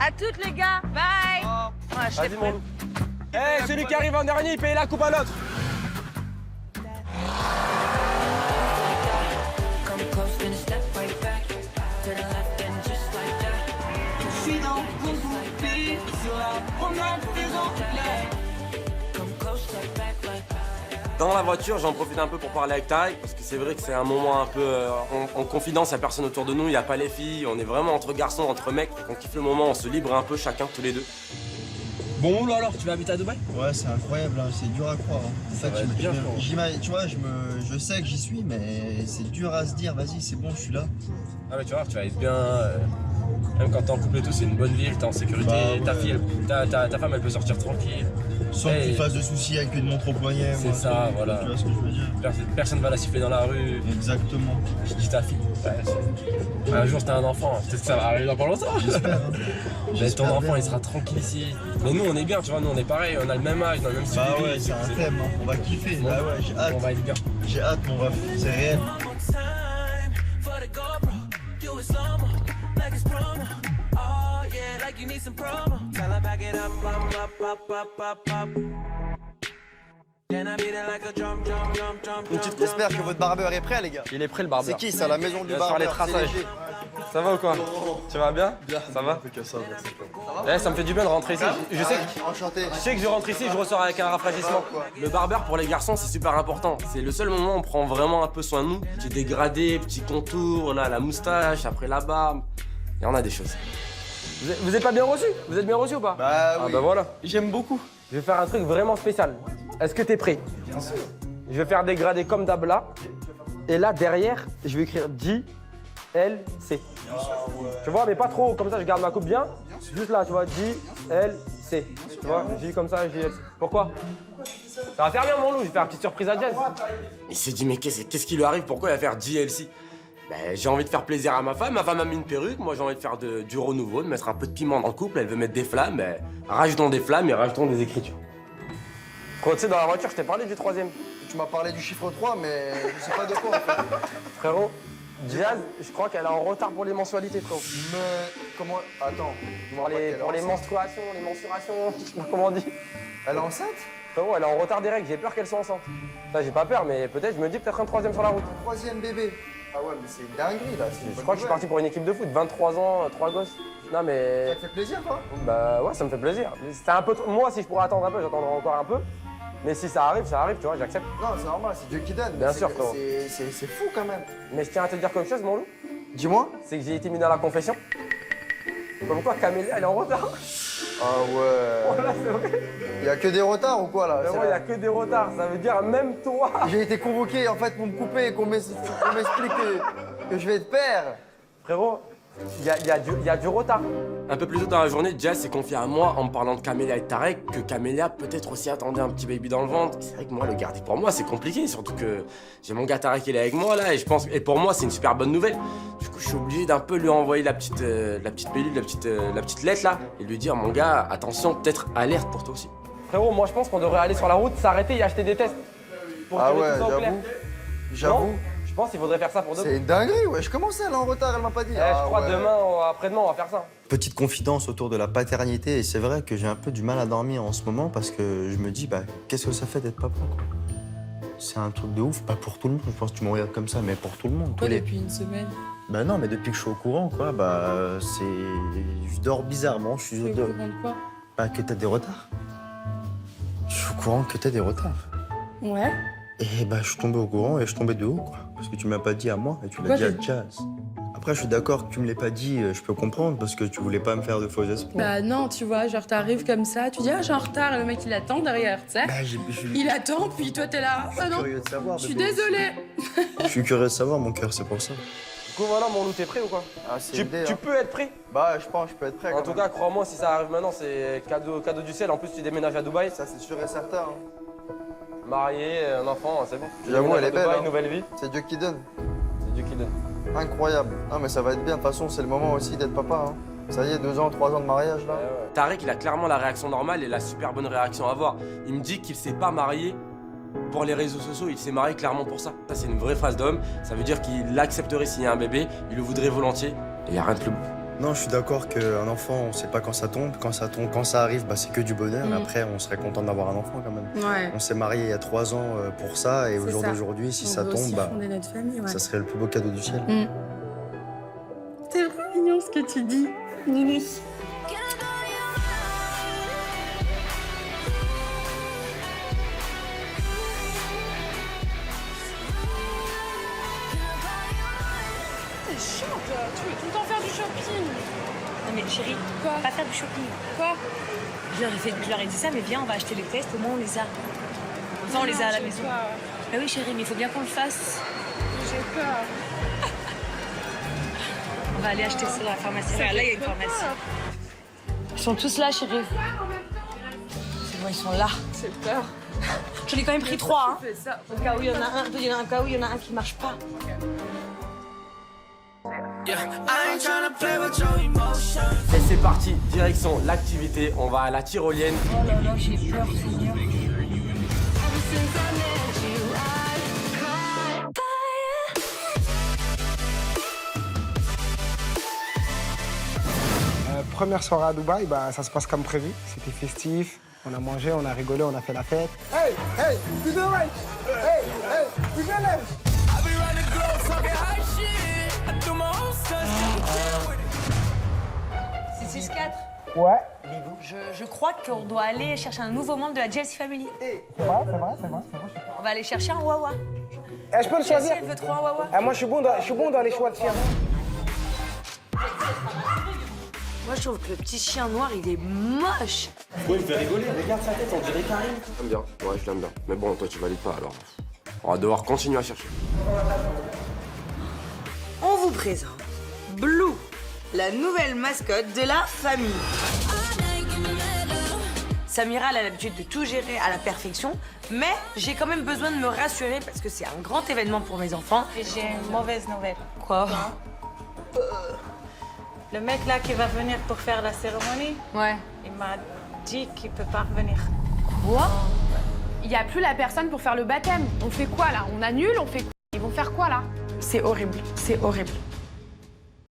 À toutes, les gars. Bye. Ouais, je Vas-y, t'ai mon loup. Eh, celui qui arrive en dernier, il paye la coupe à l'autre. Dans la voiture, j'en profite un peu pour parler avec Tarek, parce que c'est vrai que c'est un moment un peu en confidence, il n'y a personne autour de nous, il n'y a pas les filles, on est vraiment entre garçons, entre mecs, on kiffe le moment, on se libre un peu chacun, tous les deux. Bon, là alors, tu vas habiter à Dubaï? Ouais, c'est incroyable, hein, c'est dur à croire. Hein. En Ça fait, va être bien, tu vois, je sais que j'y suis, mais c'est dur à se dire, vas-y, c'est bon, je suis là. Ah mais tu vois, tu vas être bien, même quand t'es en couple et tout, c'est une bonne ville, t'es en sécurité, Bah, ouais. ta femme elle peut sortir tranquille. Sans que tu fasses de soucis avec une montre au poignet. C'est ça, voilà. Tu vois ce que je veux dire? Personne va la siffler dans la rue. Exactement. Je dis ta fille. Ouais, un jour t'as un enfant, peut-être que ça va arriver dans pas longtemps. J'espère. Hein. Mais ton enfant il sera tranquille ici. Mais nous on est bien, tu vois, nous on est pareil, on a le même âge, on a le même style Bah de vie. ouais, c'est un thème, hein. On va kiffer. Bon, Bah ouais, j'ai hâte. On va être bien. J'ai hâte, mon ref, c'est réel. J'espère que votre barbeur est prêt, les gars. Il est prêt le barbeur. C'est qui ça, la maison du Il va barbeur? faire les traçages. Ça va ou quoi? Tu vas bien? Ça va? Ça me fait du bien de rentrer ici. Enchanté. Je sais que je rentre ici, je ressors avec un rafraîchissement. Le barbeur pour les garçons, c'est super important. C'est le seul moment où on prend vraiment un peu soin de nous. Petit dégradé, petit contour, on a la moustache, après la barbe. Et on a des choses. Vous êtes pas bien reçu? Vous êtes bien reçu ou pas? Bah oui. Ah bah voilà. J'aime beaucoup. Je vais faire un truc vraiment spécial. Est-ce que t'es prêt? Bien sûr. Je vais faire dégradé comme d'hab là. Et là, derrière, je vais écrire J, L, C. Tu vois, mais pas trop, comme ça je garde ma coupe bien. Juste là, tu vois, J, L, C. Tu vois, J comme ça, J, L, C. Pourquoi? Ça va faire bien mon loup, je vais faire une petite surprise à Jazz. Il s'est dit, mais qu'est-ce qui lui arrive? Pourquoi il va faire J, L, C? Ben, j'ai envie de faire plaisir à ma femme a mis une perruque, moi j'ai envie de faire du renouveau, de mettre un peu de piment dans le couple, elle veut mettre des flammes, ben, rajoutons des flammes et rajoutons des écritures. Quand tu sais, dans la voiture, je t'ai parlé du troisième. Tu m'as parlé du chiffre 3, mais je sais pas de quoi en fait. Frérot, Jazz, je crois qu'elle est en retard pour les mensualités, frérot. Mais comment. Attends. Pour les menstruations, les mensurations, je sais pas comment on dit. Elle est enceinte? Frérot, elle est en retard des règles, j'ai peur qu'elle soit enceinte. Là, j'ai pas peur, mais peut-être, je me dis peut-être un troisième sur la route. Un troisième bébé. Ah ouais, mais c'est une dinguerie là. Je crois que je suis parti pour une équipe de foot, 23 ans, 3 gosses. Non mais. Ça te fait plaisir toi? Bah ouais, ça me fait plaisir. C'est un peu moi, si je pourrais attendre un peu, j'attendrai encore un peu. Mais si ça arrive, tu vois, j'accepte. Non, c'est normal, c'est Dieu qui donne. Bien sûr, frérot. C'est fou quand même. Mais je tiens à te dire quelque chose, mon loup. Dis-moi. C'est que j'ai été mis à la confession. Comme quoi, Camélia, elle est en retard. Ah ouais. Oh là, c'est vrai. Il y a que des retards ou quoi là? Mais moi, il y a que des retards. Ça veut dire même toi. J'ai été convoqué en fait pour me couper et qu'on m'explique que je vais être père. Frérot, il y a du retard. Un peu plus tôt dans la journée, Jazz s'est confié à moi en me parlant de Camélia et Tarek, que Camélia peut-être aussi attendait un petit baby dans le ventre. C'est vrai que moi, le garder pour moi, c'est compliqué, surtout que j'ai mon gars Tarek, il est avec moi là, et pour moi, c'est une super bonne nouvelle. Du coup, je suis obligé d'un peu lui envoyer la petite pilule, la petite lettre là, et lui dire, mon gars, attention, peut-être alerte pour toi aussi. Frérot, moi je pense qu'on devrait aller sur la route, s'arrêter et acheter des tests. Ah ouais, j'avoue. Je pense qu'il faudrait faire ça pour demain. C'est une dinguerie, ouais. Je commençais, elle est en retard, elle m'a pas dit. Je crois demain ou après-demain, on va faire ça. Petite confidence autour de la paternité, et c'est vrai que j'ai un peu du mal à dormir en ce moment parce que je me dis, bah, qu'est-ce que ça fait d'être papa, quoi. C'est un truc de ouf, pas pour tout le monde, je pense que tu me regardes comme ça, mais pour tout le monde. Toi, depuis une semaine. Bah non, mais depuis que je suis au courant, quoi, bah, je dors bizarrement, je suis Tu es au courant de quoi? Bah, que t'as des retards. Je suis au courant que t'as des retards. Ouais. Et bah, je suis tombé au courant et je suis tombé de haut, quoi. Parce que tu m'as pas dit à moi et tu l'as dit à Jazz. Après, je suis d'accord que tu me l'aies pas dit, je peux comprendre, parce que tu voulais pas me faire de faux espoirs. Bah non, tu vois, genre t'arrives comme ça, tu dis ah j'ai en retard et le mec il attend derrière, tu sais. Bah, Il attend, puis toi t'es là. Ah non, curieux de savoir, je suis bébé. désolée. Je suis curieux de savoir, mon cœur, c'est pour ça. Du coup, voilà, mon loup, t'es prêt ou quoi? Ah, c'est Tu peux être prêt? Bah, je pense que je peux être prêt. En tout cas, crois-moi, si ça arrive maintenant, c'est cadeau du ciel. En plus, tu déménages à Dubaï. Ça, c'est sûr et certain. Hein. Marié, un enfant, c'est bon. J'avoue, elle est belle. Une nouvelle vie. C'est Dieu qui donne. C'est Dieu qui donne. Incroyable. Non, mais ça va être bien. De toute façon, c'est le moment aussi d'être papa. Hein. Ça y est, 2 ans, 3 ans de mariage, là. Tarek, il a clairement la réaction normale et la super bonne réaction à avoir. Il me dit qu'il s'est pas marié pour les réseaux sociaux, il s'est marié clairement pour ça. Ça, c'est une vraie phrase d'homme. Ça veut dire qu'il accepterait s'il y a un bébé, il le voudrait volontiers. Et il n'y a rien de plus beau. Non, je suis d'accord qu'un enfant, on sait pas quand ça tombe. Quand ça arrive, bah, c'est que du bonheur. Mais après, on serait content d'avoir un enfant quand même. Ouais. On s'est marié il y a 3 ans pour ça. Et au jour d'aujourd'hui, si ça tombe, bah, notre famille, ouais. ça serait le plus beau cadeau du ciel. C'est vraiment mignon ce que tu dis. Nini. T'es chiante, tu veux tout le temps faire du shopping. Non mais chérie, Quoi? pas faire du shopping. Quoi? Je leur ai dit ça, mais viens, on va acheter les tests, au moins on les a. Enfin, on les a à la maison. Bah oui chérie, mais il faut bien qu'on le fasse. J'ai peur. On va aller acheter ça dans la pharmacie. Regarde, là, il y a une pharmacie. Ils sont tous là, chérie. C'est bon, ils sont là. J'ai peur. J'en ai quand même pris 3, hein. Au cas où il y en a un, au cas où il y en a un qui marche pas. Et c'est parti, direction l'activité, on va à la tyrolienne. Oh là là, j'ai peur, Seigneur. Première soirée à Dubaï, bah, ça se passe comme prévu. C'était festif, on a mangé, on a rigolé, on a fait la fête. Hey, hey, to the right! Hey, hey, to the left! C'est 6-4. Ouais. Je crois qu'on doit aller chercher un nouveau membre de la Chelsea Family. C'est vrai. On va aller chercher un Wawa. Eh, je peux le choisir? Chelsea, elle veut trop un Wawa. Eh, moi, je suis bon dans les choix de chiens. Moi, je trouve que le petit chien noir, il est moche. Ouais, il me fait rigoler, regarde sa tête, on dirait Karim. J'aime bien, ouais, je l'aime bien. Mais bon, toi, tu valides pas, alors. On va devoir continuer à chercher. On vous présente Blue, la nouvelle mascotte de la famille. Samira, elle a l'habitude de tout gérer à la perfection, mais j'ai quand même besoin de me rassurer parce que c'est un grand événement pour mes enfants. Et j'ai une mauvaise nouvelle. Quoi? Le mec là qui va venir pour faire la cérémonie, Ouais. il m'a dit qu'il peut pas revenir. Quoi? Il n'y a plus la personne pour faire le baptême. On fait quoi là? On annule? On fait quoi? Ils vont faire quoi là? C'est horrible, c'est horrible.